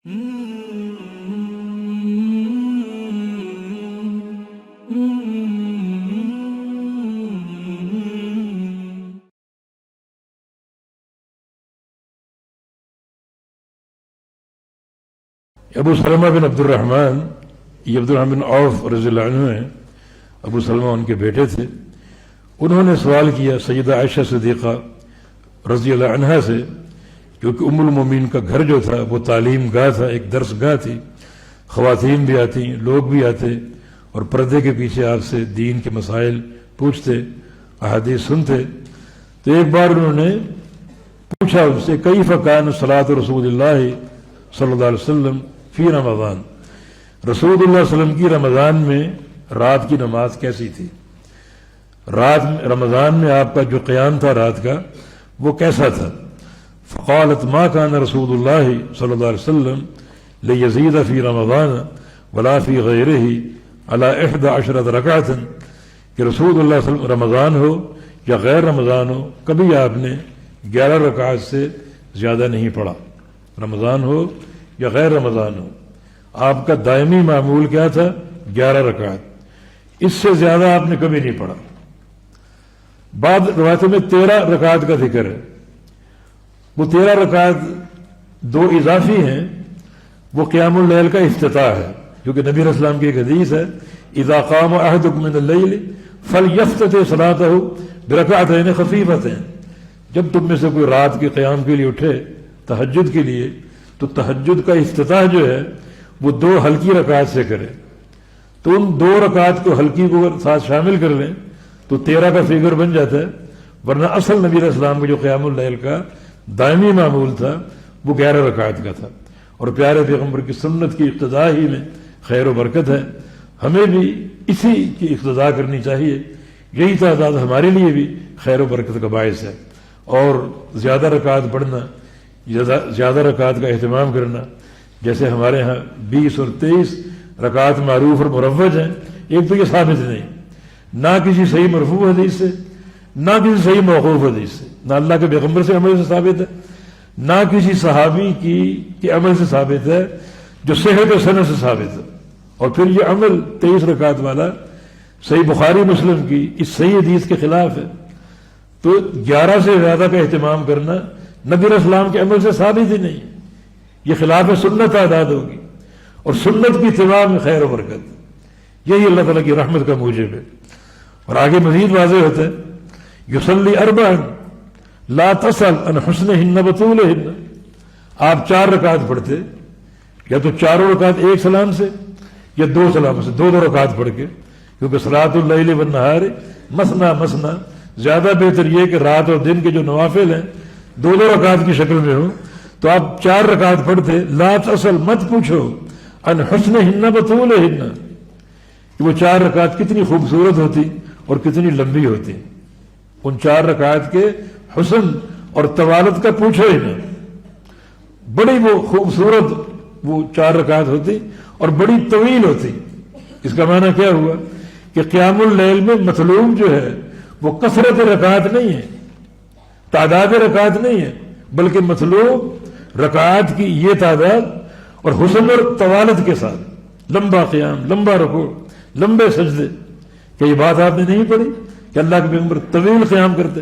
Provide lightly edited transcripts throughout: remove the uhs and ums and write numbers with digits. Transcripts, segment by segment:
ابو سلمہ بن عبد الرحمن، یہ عبد الرحمن بن عوف رضی اللہ عنہ ہیں، ابو سلمہ ان کے بیٹے تھے. انہوں نے سوال کیا سیدہ عائشہ صدیقہ رضی اللہ عنہا سے، کیونکہ ام المومنین کا گھر جو تھا وہ تعلیم گاہ تھا، ایک درس گاہ تھی، خواتین بھی آتی، لوگ بھی آتے اور پردے کے پیچھے آپ سے دین کے مسائل پوچھتے، احادیث سنتے. تو ایک بار انہوں نے پوچھا ان سے کیف کان صلاۃ رسول اللہ صلی اللہ علیہ وسلم فی رمضان، رسول اللہ صلی اللہ علیہ وسلم کی رمضان میں رات کی نماز کیسی تھی، رمضان میں آپ کا جو قیام تھا رات کا وہ کیسا تھا. فقالت ما کان رسول اللہ صلی اللہ علیہ وسلم لیزید فی رمضان ولا فی غیرہ علی 11 رکعۃ، کہ رسول اللہ صلی اللہ علیہ وسلم رمضان ہو یا غیر رمضان ہو کبھی آپ نے 11 رکعت سے زیادہ نہیں پڑھا، رمضان ہو یا غیر رمضان ہو آپ کا دائمی معمول کیا تھا 11 رکعت، اس سے زیادہ آپ نے کبھی نہیں پڑھا. بعض روایتوں میں 13 رکعت کا ذکر ہے، وہ 13 رکعت 2 اضافی ہیں، وہ قیام اللیل کا افتتاح ہے، کیونکہ نبی علیہ السلام کی ایک حدیث ہے اذا قام احدکم من اللیل فلیفتتح صلاته برکعتین خفیفتین، جب تم میں سے کوئی رات کے قیام کے لیے اٹھے تہجد کے لیے تو تہجد کا افتتاح جو ہے وہ 2 ہلکی رکعت سے کرے. تو ان 2 رکعت کو ہلکی کو ساتھ شامل کر لیں تو 13 کا فگر بن جاتا ہے، ورنہ اصل نبی علیہ السلام کا جو قیام اللیل کا دائمی معمول تھا وہ 11 رکعت کا تھا. اور پیارے پیغمبر کی سنت کی اقتداء ہی میں خیر و برکت ہے، ہمیں بھی اسی کی اقتداء کرنی چاہیے، یہی تعداد ہمارے لیے بھی خیر و برکت کا باعث ہے. اور زیادہ رکعت پڑھنا، زیادہ رکعت کا اہتمام کرنا، جیسے ہمارے ہاں 20 اور 23 رکعت معروف اور مروج ہیں، ایک تو یہ ثابت نہیں، نہ کسی صحیح مرفوع حدیث سے، نہ کسی صحیح موقوف حدیث سے، نہ اللہ کے پیغمبر سے عمل سے ثابت ہے، نہ کسی صحابی کی عمل سے ثابت ہے جو صحت و سند سے ثابت ہے. اور پھر یہ عمل 23 رکعت والا صحیح بخاری مسلم کی اس صحیح حدیث کے خلاف ہے. تو 11 سے زیادہ کا اہتمام کرنا نبی علیہ السلام کے عمل سے ثابت ہی نہیں، یہ خلاف سنت تعداد ہوگی، اور سنت کی اتباع میں خیر و برکت، یہی اللہ تعالیٰ کی رحمت کا موجب ہے. اور آگے مزید واضح ہوتا ہے یصلی 4 لا تسل عن حسنہن وطولہن، آپ 4 رکعت پڑھتے، یا تو 4 رکعت ایک سلام سے یا 2 سلام سے، 2 رکعت پڑھ کے، کیونکہ صلاۃ اللیل والنہار مثنی مثنی، زیادہ بہتر یہ کہ رات اور دن کے جو نوافل ہیں 2 رکعت کی شکل میں ہوں. تو آپ 4 رکعت پڑھتے، لا تسل مت پوچھو عن حسنہن وطولہن، کہ وہ 4 رکعت کتنی خوبصورت ہوتی اور کتنی لمبی ہوتی، ان 4 رکعت کے حسن اور طوالت کا پوچھو ہی نہ. بڑی وہ خوبصورت وہ 4 رکعت ہوتی اور بڑی طویل ہوتی. اس کا معنی کیا ہوا کہ قیام اللیل میں مطلوب جو ہے وہ کثرت رکعت نہیں ہے، تعداد رکعت نہیں ہے، بلکہ مطلوب رکعات کی یہ تعداد اور حسن اور طوالت کے ساتھ لمبا قیام، لمبا رکوع، لمبے سجدے. کہ یہ بات آپ نے نہیں پڑھی کہ اللہ کے پیغمبر طویل قیام کرتے،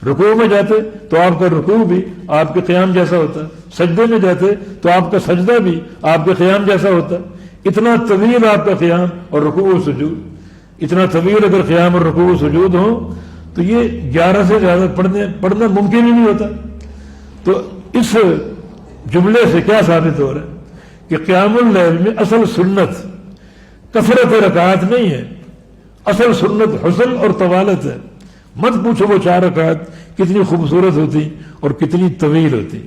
رکوع میں جاتے تو آپ کا رکوع بھی آپ کے قیام جیسا ہوتا، سجدے میں جاتے تو آپ کا سجدہ بھی آپ کے قیام جیسا ہوتا. اتنا طویل آپ کا قیام اور رکوع و سجود، اتنا طویل اگر قیام اور رکوع و سجود ہو تو یہ 11 سے زیادہ پڑھنا ممکن ہی نہیں ہوتا. تو اس جملے سے کیا ثابت ہو رہا ہے کہ قیام اللیل میں اصل سنت کثرت رکعات نہیں ہے، اصل سنت حسن اور طوالت ہے. مت پوچھو وہ 4 رکعت کتنی خوبصورت ہوتی اور کتنی طویل ہوتی.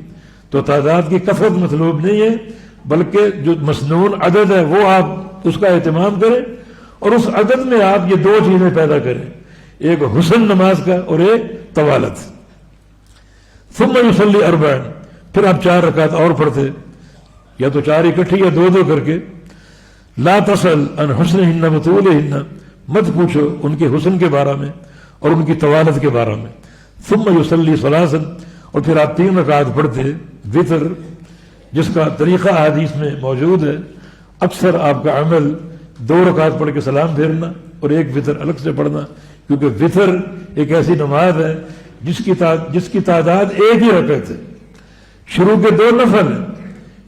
تو تعداد کی کثرت مطلوب نہیں ہے، بلکہ جو مسنون عدد ہے وہ آپ اس کا اہتمام کریں، اور اس عدد میں آپ یہ 2 چیزیں پیدا کریں، ایک حسن نماز کا اور ایک طوالت. ثم یصلی 4، پھر آپ 4 رکعت اور پڑھتے، یا تو 4 اکٹھی یا 2 کر کے. لا تسل عن حسنہن وطولہن، مت پوچھو ان کے حسن کے بارے میں اور ان کی طوالت کے بارے میں. ثم یصلی 3، اور پھر آپ 3 رکعت پڑھتے وطر جس کا طریقہ حدیث میں موجود ہے، اکثر آپ کا عمل 2 رکعت پڑھ کے سلام پھیرنا اور ایک وطر الگ سے پڑھنا، کیونکہ وطر ایک ایسی نماز ہے جس کی تعداد ایک ہی رکعت ہے، شروع کے 2 نفل ہیں،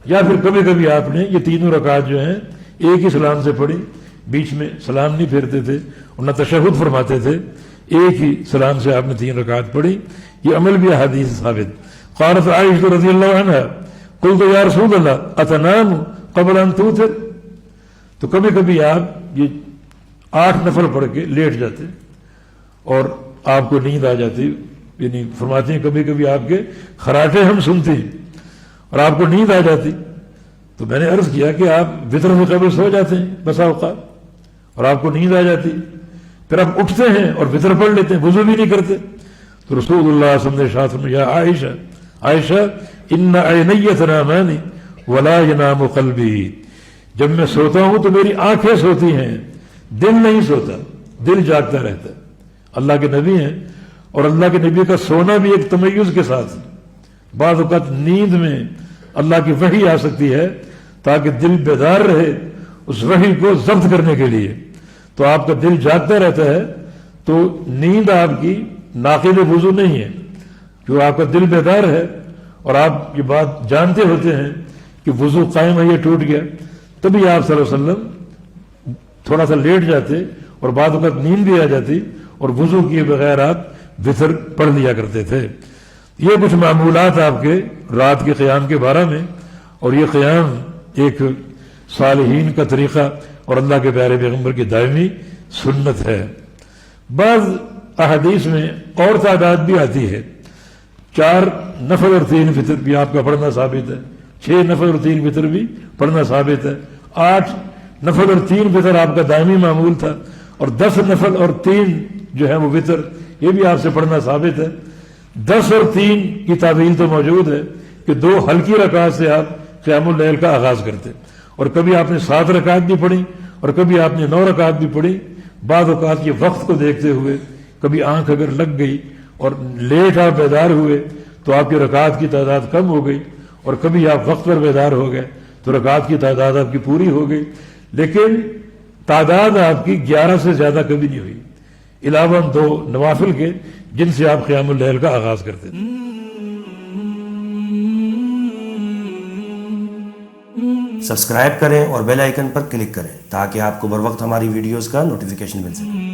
یا پھر کبھی کبھی آپ نے یہ تینوں رکعت جو ہیں ایک ہی سلام سے پڑھی، بیچ میں سلام نہیں پھیرتے تھے اور نہ تشہد فرماتے تھے، ایک ہی سلام سے آپ نے 3 رکعت پڑھی. یہ عمل بھی حدیث ثابت. قالت عائشہ رضی اللہ عنہ قلت یا رسول اللہ اتنام قبل ان توتر، تو کبھی کبھی آپ یہ 8 نفل پڑھ کے لیٹ جاتے اور آپ کو نیند آ جاتی، یعنی فرماتے ہیں کبھی کبھی آپ کے خراٹے ہم سنتے ہیں اور آپ کو نیند آ جاتی. تو میں نے عرض کیا کہ آپ وطر سے قبل سو جاتے ہیں بسا اوقات اور آپ کو نیند آ جاتی، پھر آپ اٹھتے ہیں اور وطر پڑھ لیتے ہیں، وضو بھی نہیں کرتے. تو رسول اللہ صلی اللہ علیہ وسلم نے ارشاد فرمایا یا عائشہ ان عینی تنامان ولا ینام قلبی، جب میں سوتا ہوں تو میری آنکھیں سوتی ہیں، دل نہیں سوتا، دل جاگتا رہتا ہے. اللہ کے نبی ہیں اور اللہ کے نبی کا سونا بھی ایک تمیز کے ساتھ. بعض اوقات نیند میں اللہ کی وحی آ سکتی ہے تاکہ دل بیدار رہے اس وحی کو ضبط کرنے کے لیے، تو آپ کا دل جاگتا رہتا ہے، تو نیند آپ کی ناقض وضو نہیں ہے، جو آپ کا دل بیدار ہے اور آپ یہ بات جانتے ہوتے ہیں کہ وضو قائم ہے، یہ ٹوٹ گیا، تبھی آپ صلی اللہ علیہ وسلم تھوڑا سا لیٹ جاتے اور بعد وقت نیند بھی آ جاتی اور وضو کیے بغیر آپ وطر پڑھ لیا کرتے تھے. یہ کچھ معمولات آپ کے رات کے قیام کے بارے میں، اور یہ قیام ایک صالحین کا طریقہ اور اللہ کے پیارے پیغمبر کی دائمی سنت ہے. بعض احادیث میں اور تعداد بھی آتی ہے، 4 نفل اور 3 وطر بھی آپ کا پڑھنا ثابت ہے، 6 نفل اور 3 وطر بھی پڑھنا ثابت ہے، 8 نفل اور 3 وطر آپ کا دائمی معمول تھا، اور 10 نفل اور 3 جو ہے وہ وطر یہ بھی آپ سے پڑھنا ثابت ہے. 10 اور 3 کی تعویل تو موجود ہے کہ 2 ہلکی رکعت سے آپ قیام اللیل کا آغاز کرتے، اور کبھی آپ نے 7 رکعت بھی پڑھی اور کبھی آپ نے 9 رکعت بھی پڑھی. بعض اوقات یہ وقت کو دیکھتے ہوئے کبھی آنکھ اگر لگ گئی اور لیٹ آپ بیدار ہوئے تو آپ کی رکعت کی تعداد کم ہو گئی، اور کبھی آپ وقت پر بیدار ہو گئے تو رکعت کی تعداد آپ کی پوری ہو گئی، لیکن تعداد آپ کی 11 سے زیادہ کبھی نہیں ہوئی، علاوہ 2 نوافل کے جن سے آپ قیام اللیل کا آغاز کرتے تھے. سبسکرائب کریں اور بیل آئیکن پر کلک کریں تاکہ آپ کو بر وقت ہماری ویڈیوز کا نوٹیفیکیشن مل سکے.